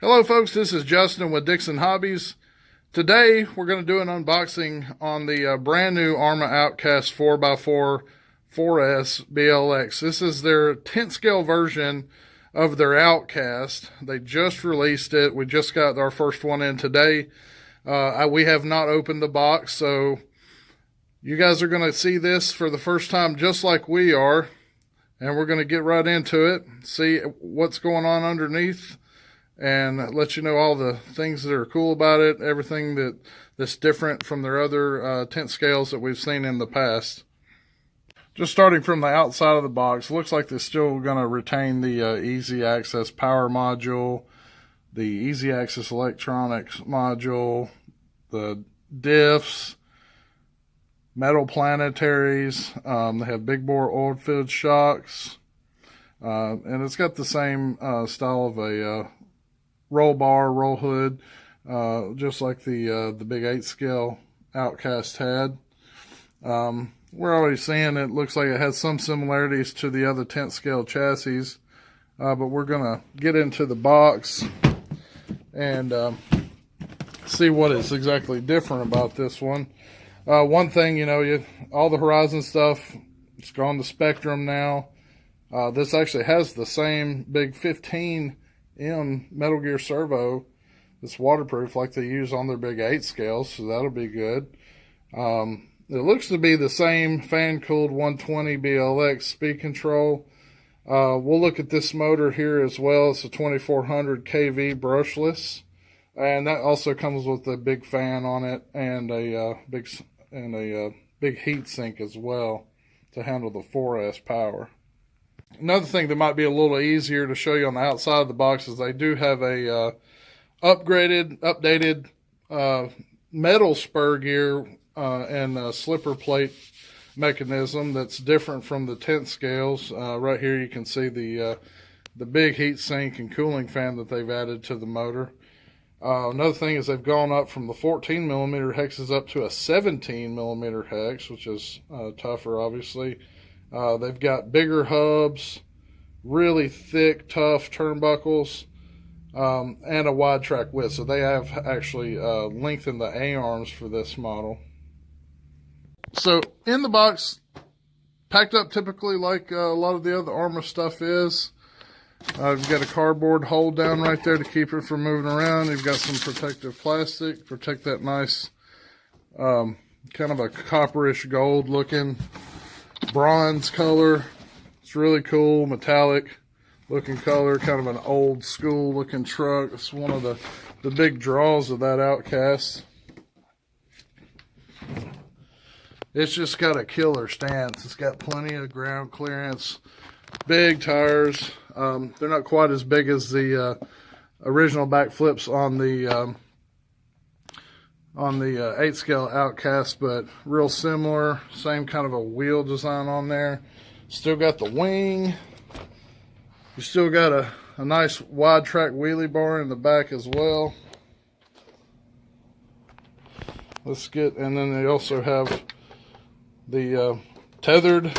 Hello folks, this is Justin with Dixon Hobbies. Today we're going to do an unboxing on the brand new Arrma Outcast 4x4 4S BLX. This is their tent scale version of their Outcast. They just released it. We just got our first one in today. We have not opened the box, so you guys are going to see this for the first time just like we are. And we're going to get right into it, see what's going on underneath, and let you know all the things that are cool about it, everything that's different from their other tent scales that we've seen in the past. Just starting from the outside of the box, looks like they're still going to retain the easy access power module, the easy access electronics module, the diffs, metal planetaries. They have big bore oil-filled shocks, and it's got the same style of a roll bar, roll hood, just like the big 8-scale Outcast had. We're already seeing it looks like it has some similarities to the other tent scale chassis, but we're gonna get into the box and see what is exactly different about this one. One thing, all the Horizon stuff, it's gone to Spectrum now. This actually has the same big 15M Metal Gear servo. It's waterproof like they use on their big 8 scales, so that'll be good. It looks to be the same fan-cooled 120 BLX speed control. We'll look at this motor here as well. It's a 2400 kV brushless, and that also comes with a big fan on it and a big heat sink as well to handle the 4S power. Another thing that might be a little easier to show you on the outside of the box is they do have a updated metal spur gear and a slipper plate mechanism that's different from the tent scales. Right here you can see the big heat sink and cooling fan that they've added to the motor. Another thing is they've gone up from the 14 millimeter hexes up to a 17 millimeter hex, which is tougher, obviously. They've got bigger hubs, really thick, tough turnbuckles, and a wide track width. So they have actually lengthened the A-arms for this model. So in the box, packed up typically like a lot of the other Arrma stuff is. You've got a cardboard hold down right there to keep it from moving around. You've got some protective plastic, protect that nice kind of a copperish gold looking bronze color. It's really cool, metallic looking color, kind of an old school looking truck. It's one of the big draws of that Outcast. It's just got a killer stance. It's got plenty of ground clearance, big tires. They're not quite as big as the original backflips on the 8 scale Outcast, but real similar. Same kind of a wheel design on there. Still got the wing. You still got a nice wide track wheelie bar in the back as well. And then they also have the tethered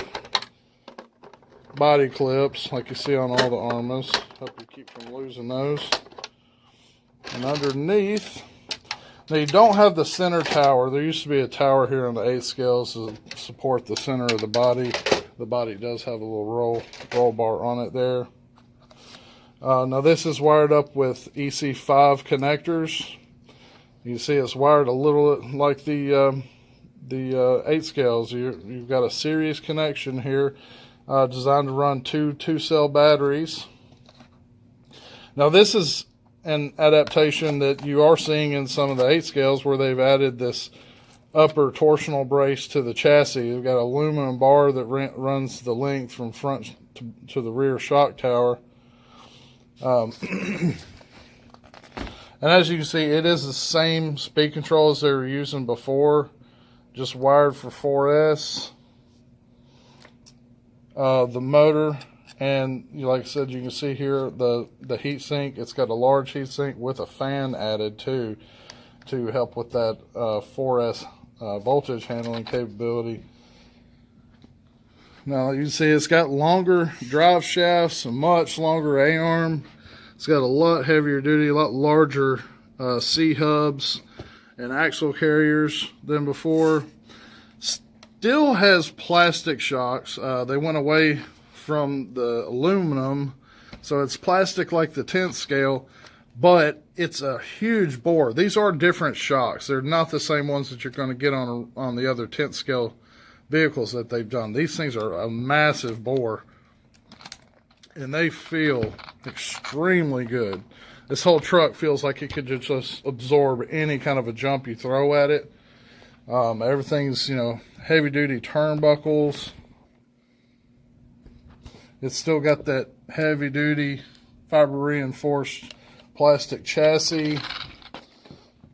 body clips like you see on all the Arrmas. Help you keep from losing those. And underneath, now you don't have the center tower. There used to be a tower here on the 8 scales to support the center of the body. The body does have a little roll bar on it there. Now this is wired up with EC5 connectors. You can see it's wired a little like the 8 scales. You've got a series connection here, designed to run two 2-cell batteries. Now this is an adaptation that you are seeing in some of the 8 scales where they've added this upper torsional brace to the chassis. You've got an aluminum bar that runs the length from front to the rear shock tower. And as you can see, it is the same speed control as they were using before, just wired for 4S. The motor, and like I said, you can see here the heat sink. It's got a large heat sink with a fan added too to help with that 4S voltage handling capability. Now you can see it's got longer drive shafts, a much longer A-arm. It's got a lot heavier duty, a lot larger C-hubs and axle carriers than before. Still has plastic shocks. They went away from the aluminum, so it's plastic like the 10th scale, but it's a huge bore. These are different shocks. They're not the same ones that you're going to get on the other 10th scale vehicles that they've done. These things are a massive bore, and they feel extremely good. This whole truck feels like it could just absorb any kind of a jump you throw at it. Everything's, you know, heavy duty turnbuckles. It's still got that heavy duty fiber reinforced plastic chassis.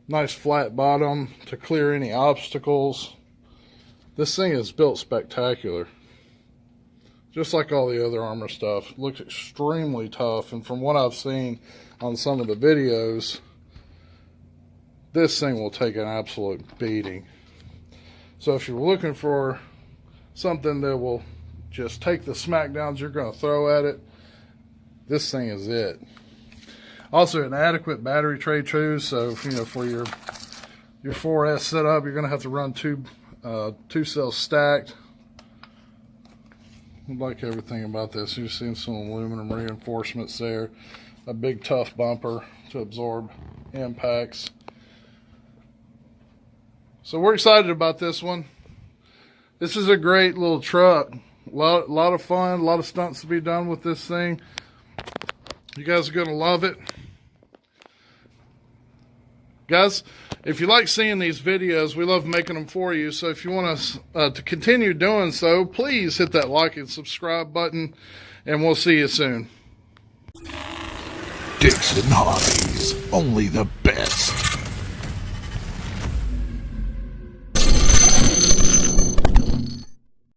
Nice flat bottom to clear any obstacles. This thing is built spectacular. Just like all the other Arrma stuff. Looks extremely tough, and from what I've seen on some of the videos, this thing will take an absolute beating. So if you're looking for something that will just take the smackdowns you're going to throw at it, this thing is it. Also, an adequate battery tray too. So, you know, for your 4S setup, you're going to have to run two cells stacked. I like everything about this. You've seen some aluminum reinforcements there. A big tough bumper to absorb impacts. So we're excited about this one. This is a great little truck. A lot of fun, a lot of stunts to be done with this thing. You guys are going to love it. Guys, if you like seeing these videos, we love making them for you. So if you want us to continue doing so, please hit that like and subscribe button, and we'll see you soon. Dixon Hobbies, only the best.